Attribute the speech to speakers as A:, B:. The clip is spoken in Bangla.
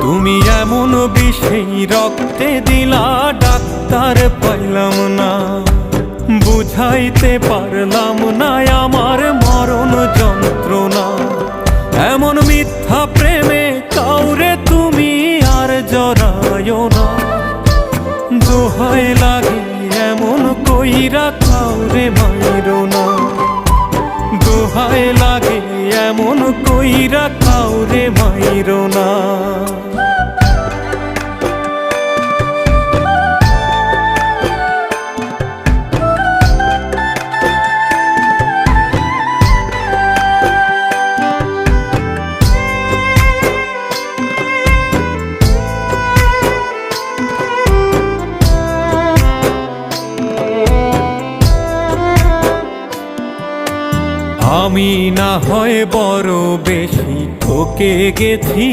A: তুমি এমন বিষেই রক্তে দিলা, ডাক্তার পাইলাম না। বুঝাইতে পারলাম না আমার মরণ যন্ত্রণা। এমন মিথ্যা প্রেমে কাউরে তুমি আর জড়ায়ো না। দোহাই লাগে এমন কইরা কাউরে মাইরো না। দোহাই লাগে এমন কইরা কাউরে মাইরো না। আমি না হয় বড় বেশি ঠকে গেছি।